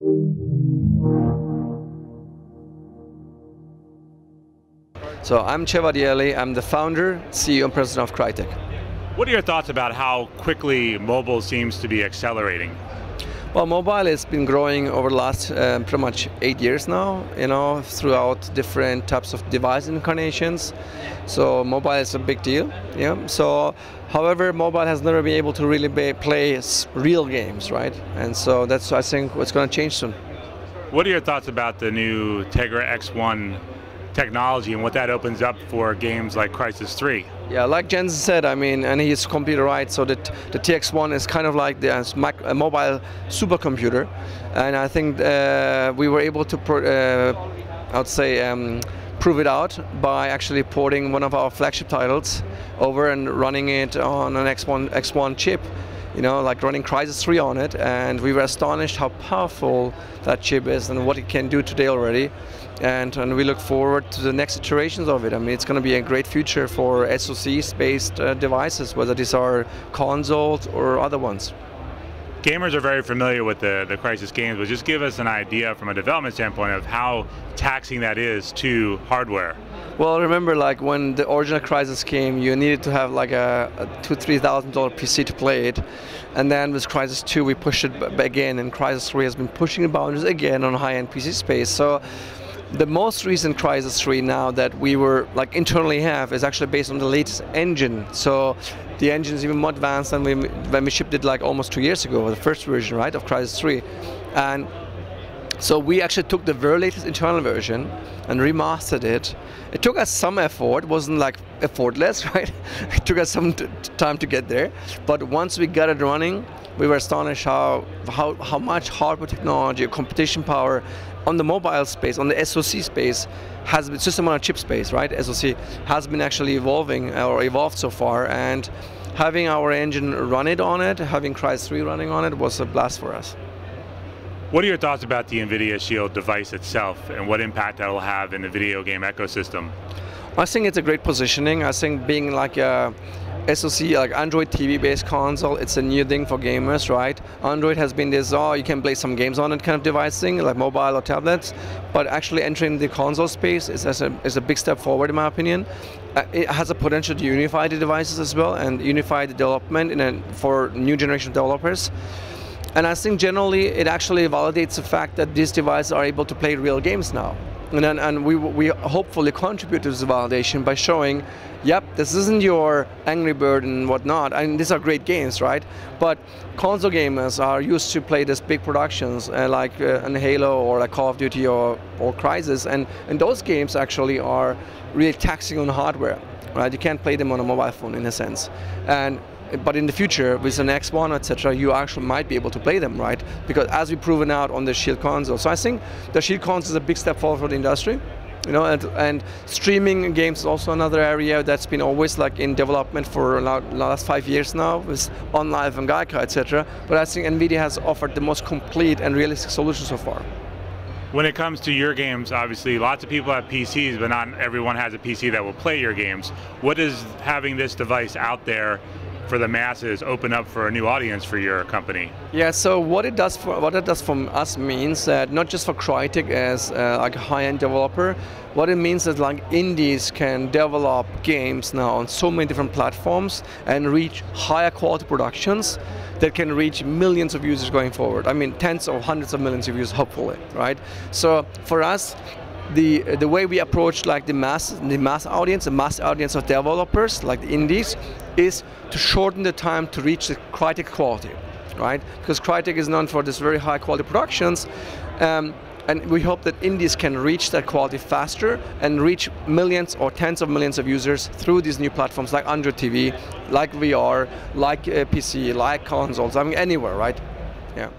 So I'm Cevat Yerli. I'm the founder, CEO, and president of Crytek. What are your thoughts about how quickly mobile seems to be accelerating? Well, mobile has been growing over the last pretty much 8 years now, throughout different types of device incarnations. So mobile is a big deal. Yeah. So, however, mobile has never been able to really play real games, right? And so that's, I think, what's going to change soon. What are your thoughts about the new Tegra X1 technology and what that opens up for games like Crysis 3? Yeah, like Jensen said, I mean, and he's completely right, so the TX1 is kind of like a mobile supercomputer, and I think we were able to, prove it out by actually porting one of our flagship titles over and running it on an X1 chip. Like running Crysis 3 on it, and we were astonished how powerful that chip is and what it can do today already. And we look forward to the next iterations of it. I mean, it's going to be a great future for SoC-based devices, whether these are consoles or other ones. Gamers are very familiar with the Crysis games, but just give us an idea from a development standpoint of how taxing that is to hardware. Well, remember, like when the original Crysis came, you needed to have like a $2,000–3,000 PC to play it, and then with Crysis 2 we pushed it again, and Crysis 3 has been pushing the boundaries again on high-end PC space. So the most recent Crysis 3 now that we were internally have is actually based on the latest engine. So the engine is even more advanced than when we shipped it almost 2 years ago, the first version, right, of Crysis 3. And so we actually took the very latest internal version and remastered it. It took us some effort. It wasn't effortless, right? It took us some time to get there. But once we got it running, we were astonished how much hardware technology, competition power on the mobile space, on the SoC space, has been, system on a chip space, right? SoC has been actually evolving or evolved so far, and having our engine run it on it, having Crysis 3 running on it was a blast for us. What are your thoughts about the Nvidia Shield device itself and what impact that will have in the video game ecosystem? I think it's a great positioning. I think being like a SoC, like Android TV-based console, it's a new thing for gamers, right? Android has been this, you can play some games on it kind of device thing, like mobile or tablets, but actually entering the console space is a big step forward, in my opinion. It has a potential to unify the devices as well and unify the development for new generation developers. And I think generally it actually validates the fact that these devices are able to play real games now. And we hopefully contribute to this validation by showing, yep, this isn't your Angry Bird and whatnot. I mean, these are great games, right? But console gamers are used to play these big productions like an Halo or like Call of Duty or Crysis, and those games actually are really taxing on hardware, right? You can't play them on a mobile phone in a sense. But in the future, with an X1, etc., you actually might be able to play them, right? Because as we've proven out on the Shield console. So I think the Shield console is a big step forward for the industry. And streaming games is also another area that's been always in development for the last 5 years now with OnLive and Gaika, etc. But I think Nvidia has offered the most complete and realistic solution so far. When it comes to your games, obviously lots of people have PCs, but not everyone has a PC that will play your games. What does having this device out there for the masses open up for a new audience for your company? Yeah, so what it does from us means that not just for Crytek as a high-end developer, what it means is indies can develop games now on so many different platforms and reach higher quality productions that can reach millions of users going forward. I mean, tens or hundreds of millions of users, hopefully, right? So for us, the way we approach the mass audience, the mass audience of developers, like the indies, is to shorten the time to reach the Crytek quality, right? Because Crytek is known for this very high quality productions, and we hope that indies can reach that quality faster and reach millions or tens of millions of users through these new platforms like Android TV, like VR, like PC, like consoles, I mean anywhere, right? Yeah.